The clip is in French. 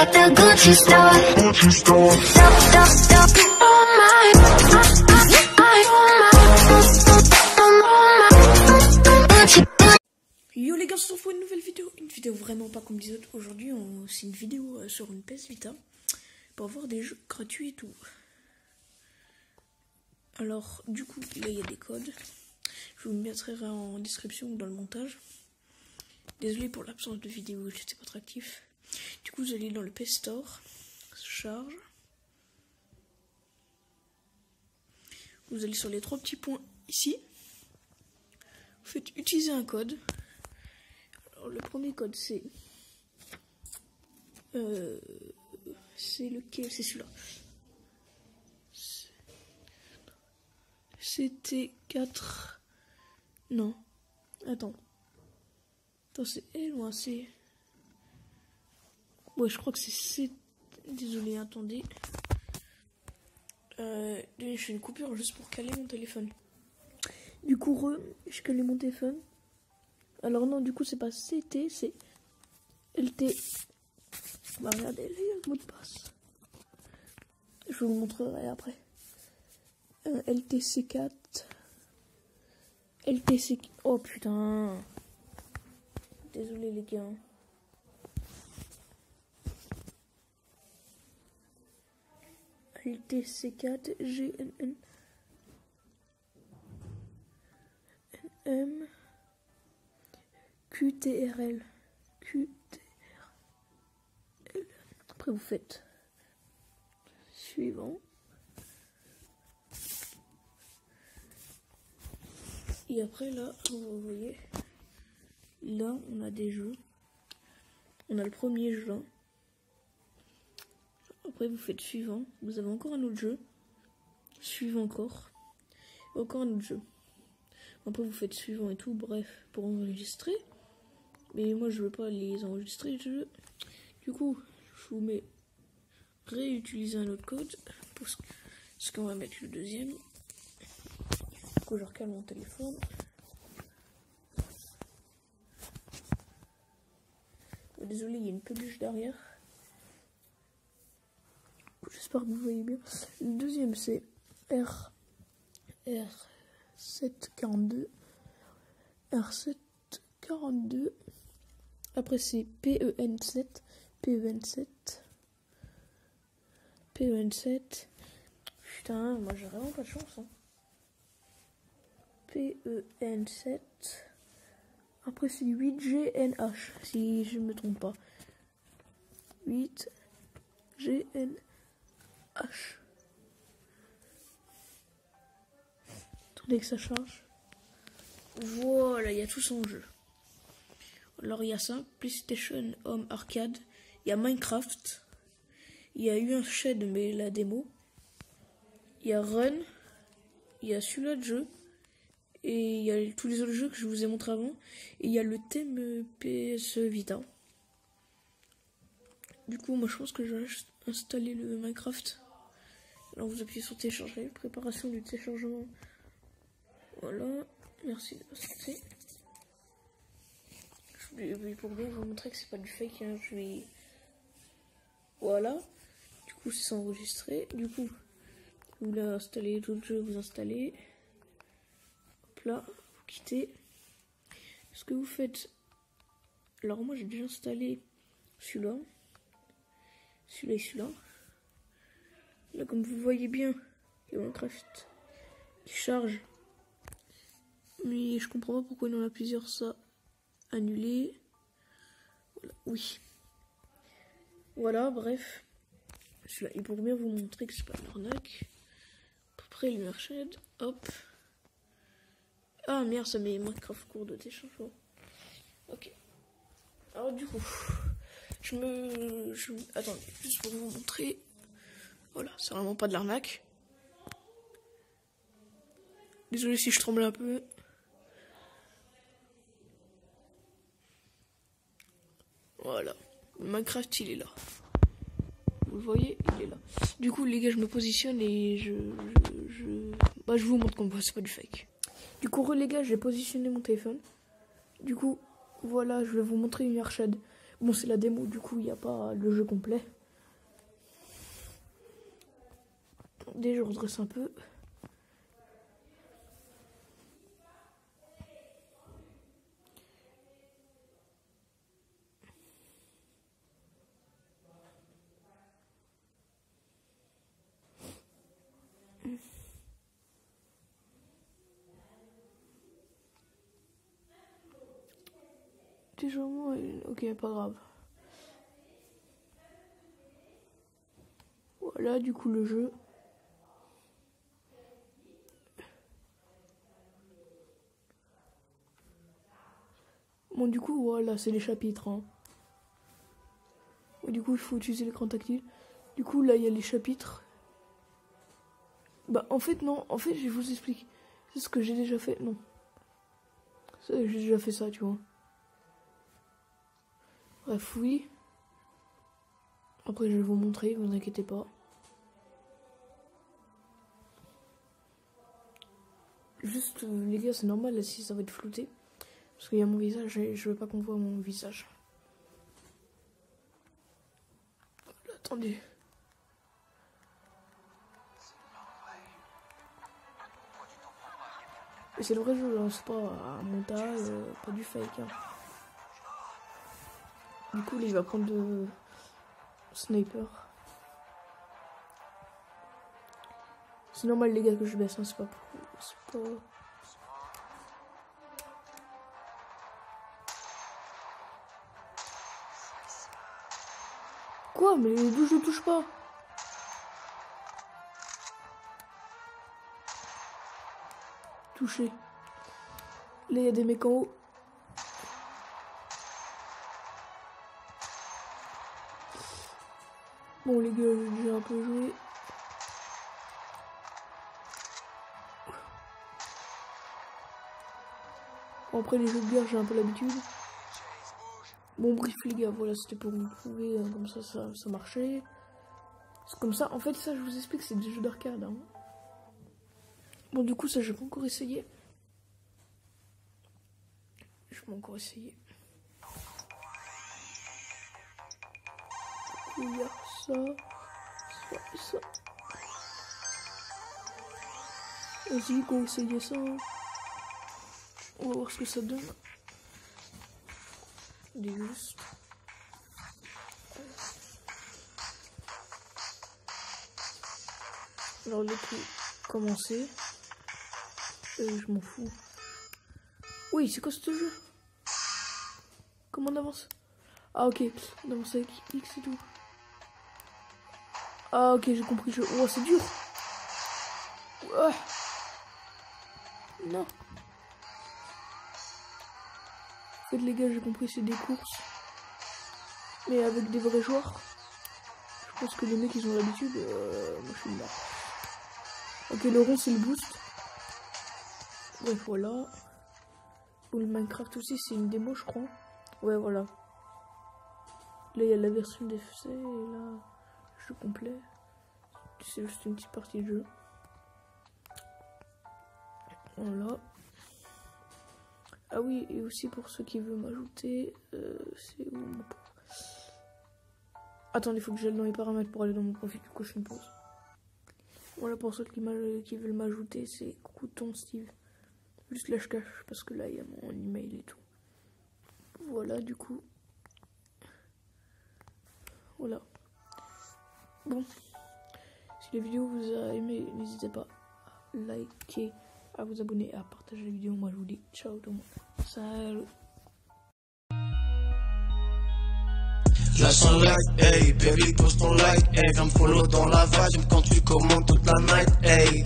at the Gucci store. Oh my, Yo les gars, on se retrouve pour une nouvelle vidéo vraiment pas comme les autres. Aujourd'hui c'est une vidéo sur une PS Vita pour avoir des jeux gratuits et tout. Alors du coup là il y a des codes, je vous mettrai en description ou dans le montage. Désolé pour l'absence de vidéo, j'étais pas très actif. Du coup vous allez dans le PS Store, charge. Vous allez sur les trois petits points ici. Vous faites utiliser un code. Alors, le premier code c'est lequel? C'est celui-là. C'était 4. Non. Attends, c'est L ou un C? Ouais, je crois que c'est C. Désolé, attendez. Je fais une coupure juste pour caler mon téléphone. Du coup, je calais mon téléphone. Alors non, du coup, c'est pas CT, c'est LT. Bah regardez, là, il y a le mot de passe. Je vous le montrerai après. LTC4. LTC... Oh putain. Désolé les gars. LTC4 GNN NM QTRL. Après vous faites suivant. Et après là, vous voyez, là on a des jeux. On a le premier jeu là. Après vous faites suivant. Vous avez encore un autre jeu. Suivant encore. Encore un autre jeu. Après vous faites suivant et tout. Bref, pour enregistrer. Mais moi je veux pas les enregistrer les jeux. Du coup, je vous mets réutiliser un autre code. Parce qu'on va mettre le deuxième. Du coup je recale mon téléphone. Oh, désolé, il y a une peluche derrière. J'espère que vous voyez bien. Le deuxième c'est R742. R742. Après c'est PEN7. Putain, moi j'ai vraiment pas de chance. Hein. PEN7. Après c'est 8GNH, si je me trompe pas. 8GNH. Attendez que ça charge. Voilà, il y a tout son jeu. Alors il y a ça, PlayStation Home Arcade, il y a Minecraft, il y a eu un Shed mais la démo, il y a Run, il y a celui-là de jeu, et il y a tous les autres jeux que je vous ai montré avant, et il y a le thème PS Vita. Du coup moi je pense que je vais installer le Minecraft. Alors vous appuyez sur télécharger, préparation du téléchargement. Voilà, merci de passer. Pour bien vous montrer que c'est pas du fake, hein, je vais... Voilà. Du coup c'est enregistré. Du coup vous voulez installer d'autres jeux, vous installez. Hop là, vous quittez. Ce que vous faites... Alors moi j'ai déjà installé celui-là. Celui-là et celui-là. Là comme vous voyez bien, il y a Minecraft qui charge. Mais je comprends pas pourquoi il y en a plusieurs, ça. Annuler. Voilà, oui. Voilà, bref. Celui-là, et pour bien vous montrer que c'est pas une arnaque. À peu près le Shed. Hop. Ah merde, ça met Minecraft cours de téléchargement. Ok. Alors du coup, attendez, juste pour vous montrer. Voilà, c'est vraiment pas de l'arnaque. Désolé si je tremble un peu. Voilà, le Minecraft il est là. Vous le voyez, il est là. Du coup les gars, je me positionne et je vous montre qu'on voit, c'est pas du fake. Du coup les gars, j'ai positionné mon téléphone. Du coup, voilà, je vais vous montrer une Shed. Bon, c'est la démo, du coup, il n'y a pas le jeu complet. Attendez, je redresse un peu. Ok, pas grave. Voilà, du coup, le jeu. Bon, du coup, voilà, c'est les chapitres. Hein. Du coup, il faut utiliser l'écran tactile. Du coup, là, il y a les chapitres. Bah, en fait, non. En fait, je vous explique. C'est ce que j'ai déjà fait. Non. J'ai déjà fait ça, tu vois. Bref, oui. Après, je vais vous montrer, vous inquiétez pas. Juste, les gars, c'est normal, là, si ça va être flouté. Parce qu'il y a mon visage et je veux pas qu'on voit mon visage. Voilà, attendez. Et c'est le vrai jeu, hein, c'est pas un montage, pas du fake. Hein. Du coup, là, il va prendre de sniper. C'est normal, les gars, que je baisse, hein, c'est pas pour... Quoi? Mais d'où je touche pas? Touché. Là, il y a des mecs en haut. Bon, les gars, j'ai déjà un peu joué. Après, les jeux de guerre, j'ai un peu l'habitude. Bon, bref, les gars, voilà, c'était pour vous prouver, comme ça marchait. C'est comme ça, en fait, ça, je vous explique, c'est des jeux d'arcade. Hein. Bon, du coup, ça, je vais pas encore essayer. Je vais encore essayer. Il y a ça. Vas-y, go, essayer ça. On va voir ce que ça donne. Juste. Alors, le coup, commencer. Je m'en fous. Oui, c'est quoi ce jeu? Comment on avance? Ah, ok. On avance avec X et tout. Ah, ok, j'ai compris. Oh, c'est dur. Oh. Non. En fait, les gars, j'ai compris, c'est des courses. Mais avec des vrais joueurs. Je pense que les mecs, ils ont l'habitude. Moi, je suis là. Ok, le rond, c'est le boost. Ouais, voilà. Ou le Minecraft aussi, c'est une démo, je crois. Ouais, voilà. Là, il y a la version d'FC et là, le jeu complet. C'est juste une petite partie de jeu. Voilà. Ah oui, et aussi pour ceux qui veulent m'ajouter, c'est où mon... Attendez, il faut que j'aille dans les paramètres pour aller dans mon profil, du coup je fais une pause. Voilà, pour ceux qui veulent m'ajouter, c'est Couton Steve. Juste là je cache, parce que là il y a mon email et tout. Voilà, du coup. Voilà. Bon. Si la vidéo vous a aimé, n'hésitez pas à liker, à vous abonner et à partager la vidéo. Moi je vous dis ciao tout le monde. Salut. La sunlight, hey, baby pose ton like, hey, viens me follow dans la vibe, quand tu commandes toute la night, hey.